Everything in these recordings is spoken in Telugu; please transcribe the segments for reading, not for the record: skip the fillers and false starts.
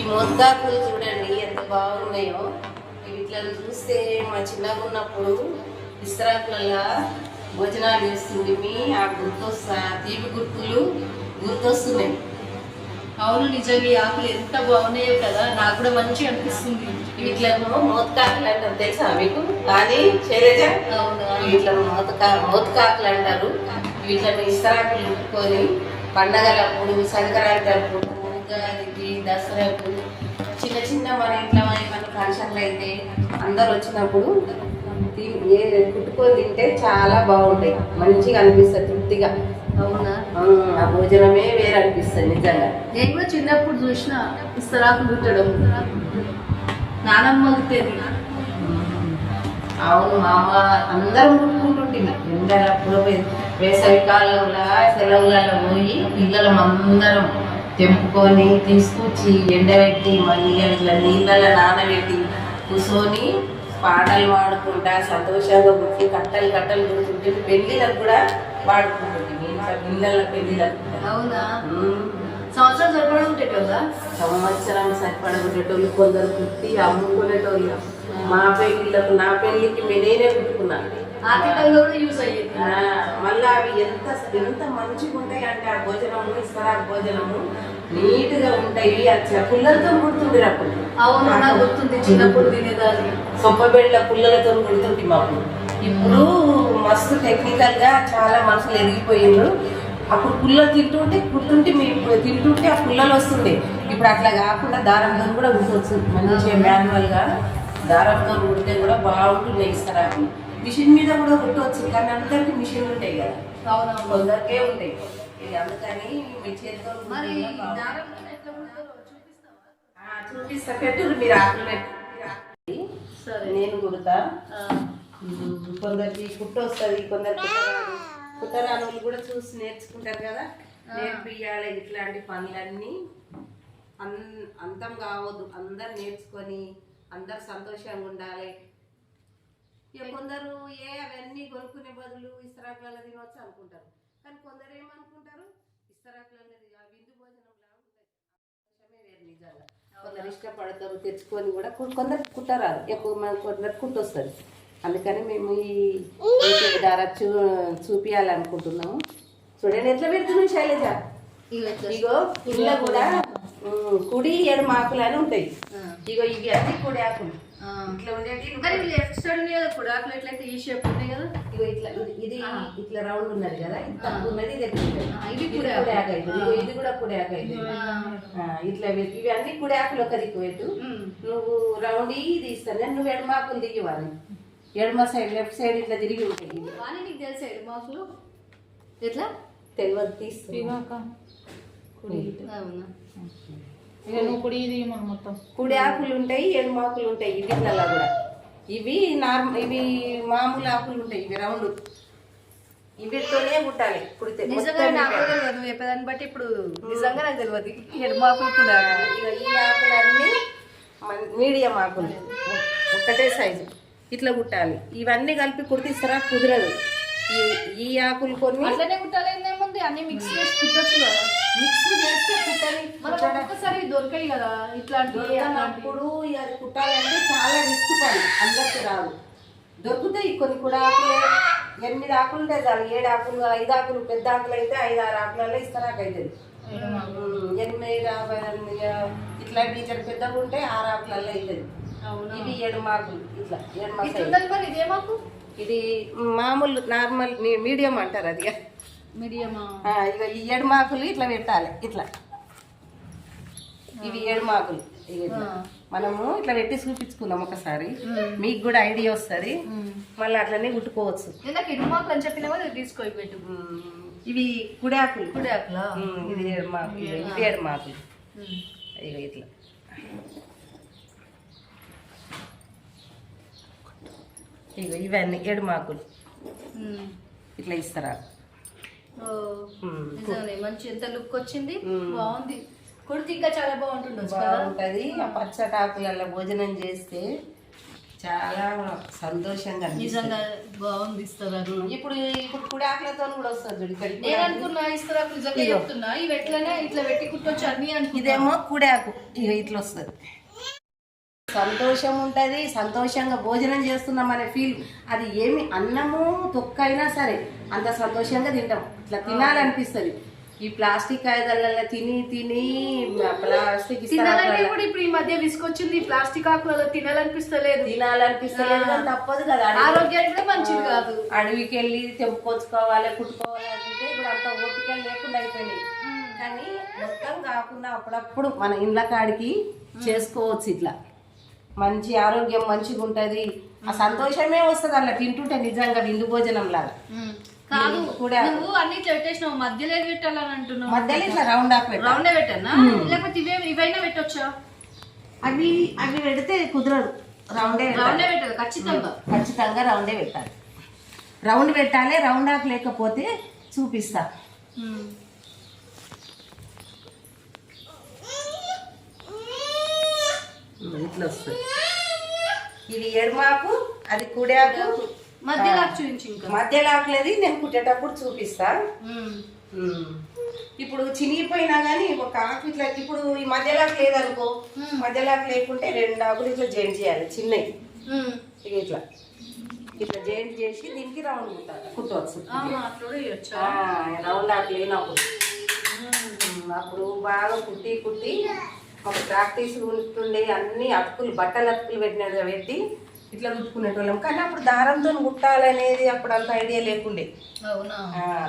మోద్గాకులు చూడండి ఎంత బాగున్నాయో. ఇట్లా చూస్తే మా చిన్నగా ఉన్నప్పుడు ఇస్తరాకులలో భోజనాలు చేస్తుండే ఆ గుర్తొస్తా తీపి గుర్తులు గుర్తొస్తున్నాయి. అవును, నిజంగా ఈ ఆకులు ఎంత బాగున్నాయో కదా, నాకు కూడా మంచిగా అనిపిస్తుంది. ఇట్లా మోత్కాకులు అంటారు తెలుసా మీకు? కానీ శైలజ ఇట్లా మోత్కాకులు అంటారు. వీటిని ఇస్తరాకులు ఉట్టుకొని పండగలప్పుడు, సంక్రాంతి అప్పుడు, ఉగాదికి, దసరాకు, చిన్న చిన్న మన ఇంట్లో మన ఫంక్షన్లు అయితే అందరు వచ్చినప్పుడు కుట్టుకొని తింటే చాలా బాగుంటాయి, మంచిగా అనిపిస్తుంది, తృప్తిగా. అవునా? ఆ భోజనమే వేరే అనిపిస్తుంది నిజంగా. నేను కూడా చిన్నప్పుడు చూసిన ఇస్తరాకులు కుట్టడం, నానమ్మ కుట్టేది. అవును, మా అమ్మ అందరం కుట్టుకుంటుంటుంది. ఎండలప్పుడు వేసవి కాలంలో సెలవులలో పోయి పిల్లలం అందరం తెంపుకొని తీసుకొచ్చి ఎండబెట్టి మళ్ళీ ఇట్లా నీళ్ళలో నానబెట్టి కూర్చొని పాటలు పాడుకుంటా సంతోషంగా కుట్టి కట్టలు కట్టలు కుడుతుంటే పెళ్ళిళ్ళకు కూడా వాడుకుంటుంది. పిల్లల పెళ్ళిళ్ళకు. అవునా? సంవత్సరం సరిపడా కదా? సంవత్సరం సరిపడేటోళ్ళు కొందరు కుట్టి అమ్ముకునేటోళ్ళు. మా పెళ్ళిళ్ళకు, నా పెళ్ళికి నేనే కుట్టుకున్నాను. ఆర్థికంగా కూడా యూజ్ అయ్యేది. మళ్ళీ అవి ఎంత ఎంత మంచిగా ఉంటాయి అంటే ఆ భోజనము, ఇస్తరా భోజనము నీట్గా ఉంటాయి. పుల్లలతో కుడుతుండే అప్పుడు. అవును, నాకు గుర్తుంది, చిన్నప్పుడు తినేదాన్ని. సొప్పబెళ్ళ పుల్లలతో కుడుతుంటే మాకు. ఇప్పుడు మస్తు టెక్నికల్ గా చాలా మనుషులు ఎదిగిపోయిండ్రు. అప్పుడు పుల్లలు కుడుతుంటే మీరు తింటుంటే ఆ పుల్లలు వస్తుండే. ఇప్పుడు అట్లా కాకుండా దారంతో కూడా కుట్టవచ్చు. మంచిగా మాన్యువల్ గా దారంతో కుడితే కూడా బాగుంటుంది. ఇస్తారా మిషన్ మీద కూడా కుట్టవచ్చు, కానీ అందరికి మిషన్ ఉంటాయి కదా. అవునవును, కొందరికే ఉంటాయి. అందుకని మీ చేతితో చూపిస్తా. పెట్టురు మీరు ఆకులు పెట్టి నేను కుడతా. కొందరికి కుట్ట వస్తుంది, కొందరికి కుట్టరాని కూడా చూసి నేర్చుకుంటారు కదా. నేర్పియాలి ఇట్లాంటి పనులన్నీ. అంతం కావద్దు, అందరు నేర్చుకొని అందరు సంతోషంగా ఉండాలి. ఇక కొందరు అవన్నీ కొనుక్కునే బదులు ఇస్తరాకులలో తినవచ్చు అనుకుంటారు, కానీ కొందరు ఏమనుకుంటారు, ఇస్తరాకులలో విందు భోజనం లాగా ఉంటుంది. వేరు నిజంగా. కొందరు ఇష్టపడతారు తెచ్చుకొని కూడా. కొందరు కుట్టరాదు, ఎక్కువ కొందరు కుట్టొస్తుంది. అందుకని మేము ఈ దారా చూపించాలనుకుంటున్నాము. చూడండి ఎట్లా పెడుతున్నాం శైలజ. ఇగో ఇళ్ళ కూడా కుడి ఎడమ ఆకులు అని ఉంటాయి. ఇగో ఇవి అన్ని కుడి ఆకులు ఇట్లా ఉండేది. లెఫ్ట్ సైడ్ కుడి ఆకులు ఎట్లయితే ఈ షేప్ ఉన్నాయి కదా. ఇగో ఇట్లా ఇది ఇట్లా రౌండ్ ఉన్నది కదా, ఇది తక్కువ ఉన్నది, ఇది ఇది కుడి ఆకు అవుతుంది. ఇది కూడా కుడి ఆకు అవుతుంది. ఇట్లా ఇవి అన్ని కుడి ఆకులు ఒక దిక్కు పెట్టు. నువ్వు రౌండ్ ఇది ఇస్తాను, నువ్వు ఎడమాకులు దిగివాలి. ఎడమ సైడ్ లెఫ్ట్ సైడ్ ఇట్లా తిరిగి ఉంటాయి. నీకు తెలుసా ఎడమాకులు ఎట్లా? తెలియదు, తీసుకున్నాక కుడి ఆకులు ఉంటాయి, ఎడమాకులు ఉంటాయి. వీటిలలో కూడా ఇవి ఇవి మామూలు ఆకులు ఉంటాయి, ఇవి రౌండ్. వీటితోనే కుట్టాలి కుడితే. నిజంగా నాకు తెలియదు, నువ్వు చెప్పేదాన్ని బట్టి ఇప్పుడు నిజంగా నాకు తెలియదు. ఎడమాకులు కూడా ఈ ఆకులన్నీ మీడియం ఆకులు, ఒకటే సైజు ఇట్లా కుట్టాలి. ఇవన్నీ కలిపి కుడితిస్తారా కుదరదు. ఈ ఆకులు కొన్ని అట్లనే కుట్టాలి. ఏముంది అన్ని మిక్స్ చేసి కుట్టచ్చు కదా. మిక్స్ చేస్తే కుట్టాలి. ఒక్కసారి దొరకాయి కదా ఇట్లాంటివి. అప్పుడు అది కుట్టాలంటే చాలా రిస్క్ పని, అందరికి రాదు. దొరుకుతాయి కొన్ని కూడా ఆకులే. 8 ఆకులు ఉంటాయి చాలు, 7 ఆకులు 5 ఆకులు, పెద్ద ఆకులు అయితే 5-6 ఆకులలో ఇస్తరాకు అవుతుంది. 8 ఇట్లా టీచర్ పెద్దగా ఉంటే 6 ఆకులలో అవుతుంది. ఇవి 7 ఆకులు. ఇట్లా 7 ఇది మామూలు నార్మల్ మీడియం అంటారు. అది మీడియమా? ఇక ఈ 7 ఆకులు ఇట్లా పెట్టాలి. ఇట్లా ఇవి 7 ఆకులు. మనము ఇట్లా పెట్టి చూపించుకుందాం ఒకసారి, మీకు కూడా ఐడియా వస్తుంది. మళ్ళీ అట్లనే కుట్టుకోవచ్చు. అని చెప్పిన తీసుకో పెట్టు. ఇవి కుడి ఆకులు. కుడి ఆకులా? ఇది 7 ఆకులు. ఇవి 7 ఆకులు. ఇక ఇట్లా ఇక ఇవన్నీ 7 ఆకులు ఇట్లా ఇస్తారా. మంచి ఎంత లుక్ వచ్చింది, బాగుంది. కుడితే ఇంకా చాలా బాగుంటుంది. బాగుంటుంది. ఆ పచ్చటాకులలో భోజనం చేస్తే చాలా సంతోషంగా నిజంగా బాగుంది ఇస్తరాకు. ఇప్పుడు ఇప్పుడు కుడాకులతో కూడా వస్తుంది చూడు ఇక్కడ. నేను అనుకున్నా ఇస్తరాకు నిజంగా చెప్తున్నా ఇవి ఎట్లనే ఇట్లా పెట్టి కుట్టొచ్చు అన్ని అనుకున్నా. ఇదేమో కుడాకు ఇక ఇట్లా వస్తుంది. సంతోషం ఉంటుంది, సంతోషంగా భోజనం చేస్తున్నాం అనే ఫీల్. అది ఏమి అన్నము తొక్కైనా సరే అంత సంతోషంగా తింటాం. ఇట్లా తినాలనిపిస్తుంది. ఈ ప్లాస్టిక్ కాయదల్ల తిని తిని ప్లాస్టిక్ ఇప్పుడు ఈ మధ్య విసుకొచ్చింది. ప్లాస్టిక్ ఆకులలో తినాలనిపిస్తలేదు కానీ తప్పదు కదా. ఆరోగ్యానికి కూడా మంచిది కాదు. అడవికి వెళ్ళి తెంపుకొచ్చుకోవాలి, కుట్టుకోవాలి అంటే ఇప్పుడు అంత ఓపిక లేకుండా అయిపోయినాయి. కానీ మొత్తం కాకుండా అప్పుడప్పుడు మన ఇండ్ల కాడికి చేసుకోవచ్చు. ఇట్లా మంచి ఆరోగ్యం మంచిగా ఉంటుంది. ఆ సంతోషమే వస్తుంది అట్లా తింటుంటే నిజంగా విందు భోజనం లాగా. కాదు కూడా నువ్వు అన్ని ఇట్లా పెట్టేసినావు, మధ్యలో ఏది పెట్టాలని అంటున్నావు? మధ్యలో ఇట్లా రౌండ్ రౌండే పెట్టానా లేకపోతే ఇవైనా పెట్టొచ్చా? అవి అవి పెడితే కుదరదు. రౌండే పెట్టాలి ఖచ్చితంగా రౌండే పెట్టాలి. రౌండ్ పెట్టాలి. రౌండ్ ఆకు లేకపోతే చూపిస్తా. ఇట్లా వస్తుంది. ఇది ఎడమాకు, అది కుడాకు. మధ్యలాకు లేదు, నేను కుట్టేటప్పుడు చూపిస్తా. ఇప్పుడు చినిగిపోయినా గానీ ఒక ఆకు ఇట్లా, ఇప్పుడు ఈ మధ్యలాకు లేదనుకో, మధ్యలాకు లేకుంటే 2 ఆకులు ఇట్లా జాయింట్ చేయాలి చిన్నవి. ఇట్లా ఇట్లా జాయింట్ చేసి దీనికి రౌండ్ కుట్టవచ్చు. రౌండ్ ఆకు లేనప్పుడు అప్పుడు బాగా కుట్టి కుట్టి ఒక ప్రాక్టీస్ ఉంటుండే. అన్ని అతుకులు, బట్టలు అతుకులు పెట్టి ఇట్లా కుట్టుకునేటోళ్ళం. కానీ అప్పుడు దారంతో కుట్టాలనేది అప్పుడు అంత ఐడియా లేకుండే.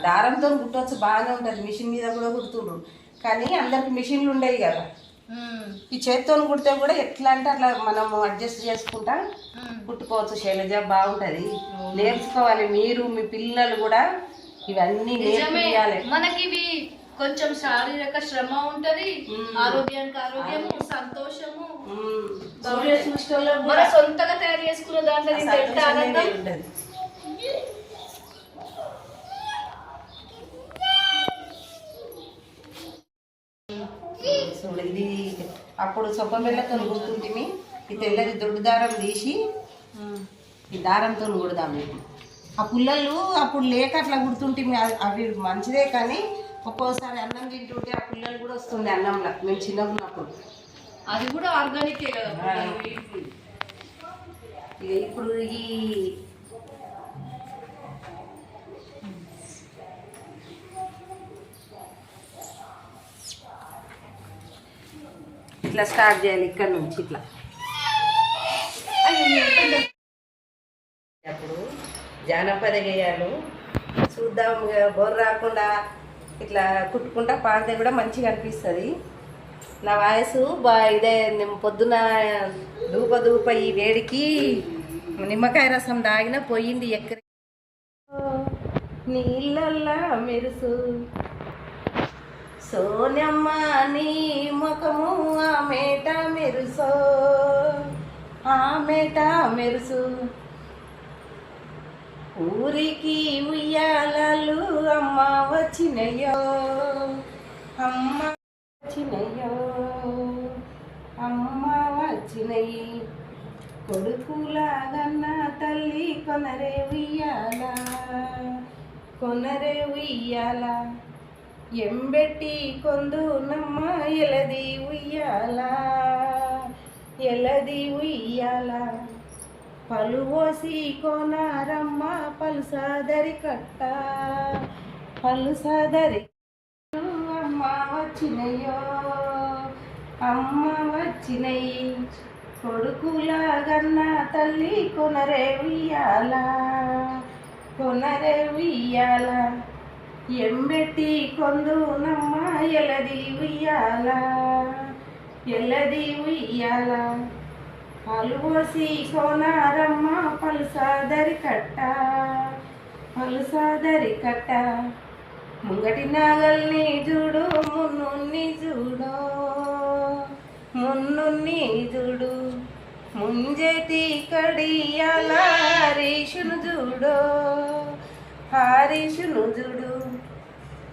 దారంతో కుట్టవచ్చు, బాగానే ఉంటుంది. మిషన్ మీద కూడా కుడుతుండ్రు. కానీ అందరికి మిషన్లు ఉండేవి కదా. ఈ చేతితో కుడితే కూడా ఎట్లా అంటే అట్లా మనం అడ్జస్ట్ చేసుకుంటా కుట్టుకోవచ్చు. శైలజ బాగుంటది, నేర్చుకోవాలి. మీరు మీ పిల్లలు కూడా ఇవన్నీ నేర్పించాలి. మనకి కొంచెం శారీరక శ్రమ ఉంటది, ఆరోగ్యానికి ఆరోగ్యము, సంతోషము. మన సొంతగా తయారు చేసుకున్న దాంట్లో ఆనందం. చూడు ఇది అప్పుడు సొప్ప బెల్లతో గుర్తుంటిమి. ఈ తెల్లది దొడ్డు దారం తీసి ఈ దారంతో కుడదాము. ఆ పుల్లలు అప్పుడు లేక అట్లా గుర్తుంటిమి. అవి మంచిదే, కానీ ఒక్కోసారి అన్నం తింటుంటే ఆ పుల్లలు కూడా వస్తుండే అన్నంలో మేము చిన్నగా ఉన్నప్పుడు. అది కూడా ఆర్గానికే కదా. ఇప్పుడు ఇట్లా స్టార్ట్ చేయాలి ఇక్కడ నుంచి. ఇట్లా అప్పుడు జానపద గేయాలు చూద్దాం, బోర్ రాకుండా ఇట్లా కుట్టుకుంటా పాడితే కూడా మంచిగా అనిపిస్తుంది. నా వాయిస్ ఇదే. పొద్దున దూప ఈ వేడికి నిమ్మకాయ రసం తాగిన పోయింది. ఎక్కడి నీళ్ళల్లా మెరుసు సోనమ్మ నీ ముఖము ఆమెట మెరుసో, ఆమెట మెరుసు. ఊరికి ఉయ్యాలలు అమ్మ వచ్చినయ్యో, అమ్మ వచ్చినయ్యో, అమ్మ వచ్చినయి. కొడుకులాగన్న తల్లి కొనరే ఉయ్యాల, కొనరే ఉయ్యాల. ఎంబెట్టి కొందు నమ్మ ఎలది ఉయ్యాల, ఎలది ఉయ్యాల. పలువోసి కోనారమ్మ పలుసాదరి కట్ట, పలుసాదరి. అమ్మ వచ్చినయ్యో, అమ్మ వచ్చినయి. కొడుకులాగన్న తల్లి కొనరే ఉయ్యాల, కొనరే ఉయ్యాల. ఎంబెట్టి కొందు నమ్మ ఎలది ఉయ్యాల, ఎలది ఉయ్యాల. పలువోసి కోనారమ్మ పలుసాదరి కట్ట, పలుసాదరి కట్ట. ముంగటి నాగల్ని చూడు, మున్నున్ని చూడో, మున్నున్ని చూడు. ముంజేతి కడియాల హరీషును చూడో, హరీషును చూడు.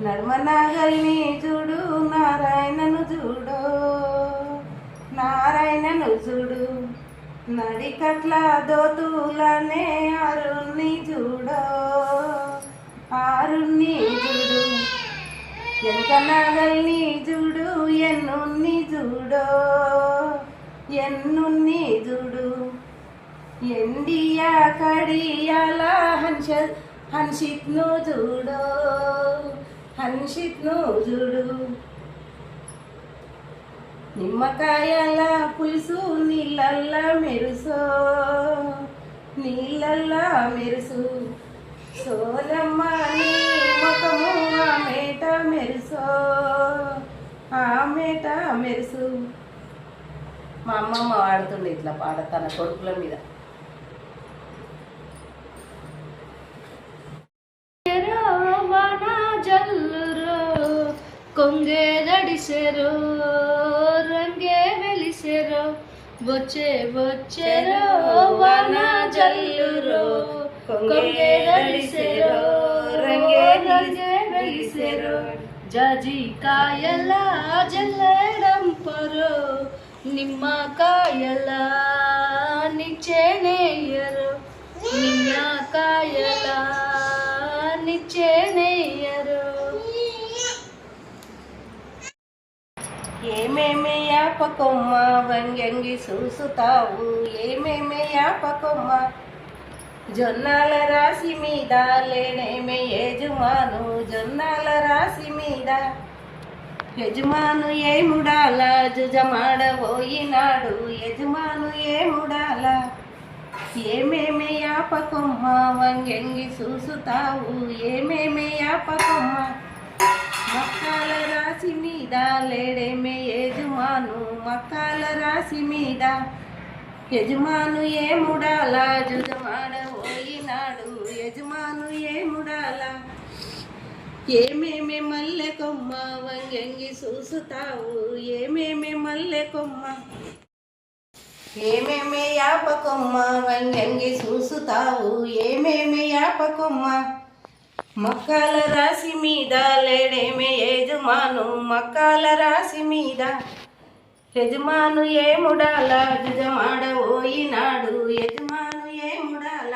నర్మ నాగల్ని చూడు, నారాయణను చూడో, నారాయణను చూడు. నడికట్ల దోతులనే అరుణ్ణి చూడో ఆరుణ్ణి చూడు ఎంత నగల్ని చూడు ఎన్నున్ని చూడో ఎన్నున్ని చూడు ఎండియా కడియాల హన్షిత్ను చూడో హన్షిత్ను చూడు నిమ్మకాయల పులుసు నీళ్ళల్లా మెరుసో నీళ్ళల్లా మెరుసు సోలమ్మ నీ ముఖము ఆమెట మెరుసో ఆమెట మెరుసు. మా అమ్మమ్మ వాడుతుండే ఇట్లా పాట తన కొడుకుల మీద. కొంగే నడిసెరో రంగే వెలిసెరో వచ్చే వచ్చెరో వన జల్లురో కొంగే నడిసెరో రంగే వెలిసెరో జాజి కాయల జల్లడం పరో నిమ్మకాయల నిచ్చెనేయరో నిమ్మకాయల నిచ్చెనేయరో. ఏమేమి యాపకొమ్మ వంగంగి చూసుతావు ఏమేమి యాపకొమ్మ జొన్నాల రాశి మీద లేనేమే యజమాను జొన్నాల రాశి మీద యజమాను ఏముడాల జుజమాడబోయినాడు యజమాను ఏముడాల ఏమేమి యాపకొమ్మ వంగంగి చూసుతావు ఏమేమి యాపకొమ్మ మక్కాల రాశి మీద లేడేమే యజమాను మక్కాల రాశి మీద యజమాను ఏముడాల జుజమాడబోయినాడు యజమాను ఏముడాల ఏమేమి మల్లె కొమ్మ వంగంగి చూసుతావు ఏమేమి మల్లె కొమ్మ ఏమేమి యాపకొమ్మ వంగంగి చూసుతావు ఏమేమి యాపకొమ్మ మక్కాల రాశి మీద లేడేమే యజమాను మక్కాల రాశి మీద యజమాను ఏముడాల జుజమాడబోయినాడు యజమాను ఏముడాల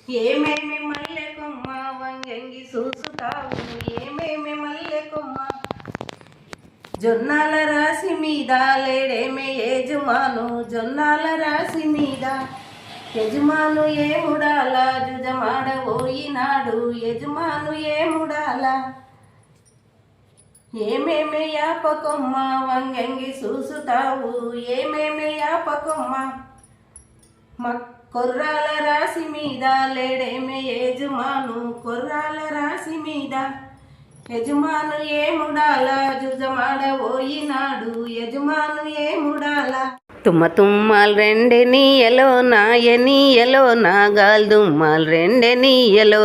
ఏమేమి మల్లె కొమ్మ వంగంగి చూసుతావు ఏమేమి మల్లె కొమ్మ జొన్నాల రాశి మీద లేడేమే యజమాను జొన్నాల రాశి మీద యజమాను ఏముడాల జుజమాడబోయినాడు యజమాను ఏముడాల ఏమేమి యాపకొమ్మ వంగంగి చూసుతావు ఏమేమి యాపకొమ్మ కొర్రాల రాశి మీద లేడేమే యజమాను కొర్రాల రాశి మీద యజమాను ఏముడాల జుజమాడబోయినాడు యజమాను ఏముడాల తుమ్మ తుమ్మలు రెండే నీయలో నాయనీయలో నా గాల్దుమ్మలు రెండే నీయలో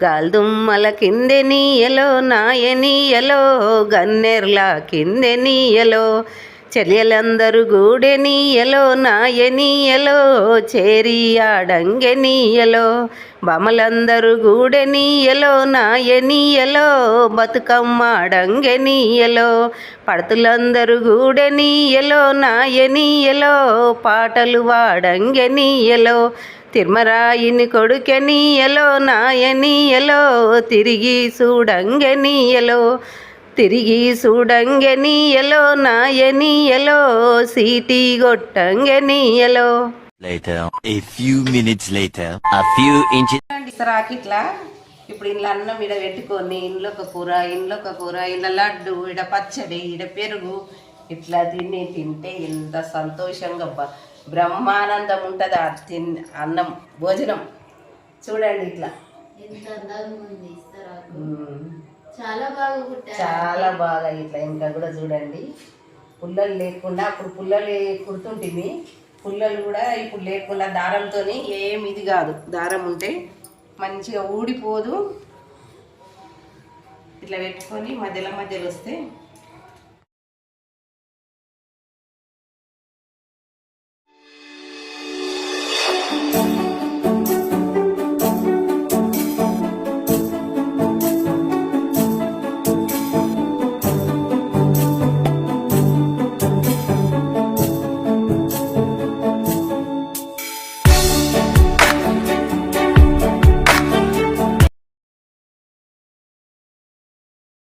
గాల్దుమ్మల కిందె నీయలో నాయనీయలో గన్నెర్ల కిందె నీయలో చెల్లెలందరూ గూడెనీయలో నాయనీయలో చేరి ఆడంగెనీయలో బమలందరూ గూడెనీయలో నాయనీయలో బతుకమ్మాడంగెనీయలో పడతులందరూ గూడెనీయలో నాయనీయలో పాటలు వాడంగెనీయలో తిర్మరాయిని కొడుకెనీయలో నాయనీయలో తిరిగి చూడంగెనీయలో తిరిగి చూడంగెనీయలో నాయనీయలో సీటీ గొట్టంగెనీయలో. Later, a few minutes later, a few inches. రాకిట్లా ఇప్పుడు ఇంట్లో అన్నం ఇడ పెట్టుకొని ఇంట్లో ఒక కూర ఇంట్లో ఒక కూర ఇంట్లో లడ్డు ఇడ పచ్చడి ఇడ పెరుగు ఇట్లా తింటే ఎంత సంతోషంగా బ్రహ్మానందం ఉంటుంది ఆ అన్నం భోజనం. చూడండి ఇట్లా ఎంత అందంగా ఉంది ఇస్తరాకు. చాలా బాగా కుట్టారు. చాలా బాగా ఇట్లా ఇంకా కూడా చూడండి పుల్లలు లేకుండా అప్పుడు పుల్లలు కుడుతుంటివి పుల్లలు కూడా ఇప్పుడు లేకుండా దారంతో ఏమి ఇది కాదు. దారం ఉంటే మంచిగా ఊడిపోదు. ఇట్లా పెట్టుకొని మధ్యలో మధ్యలో వస్తే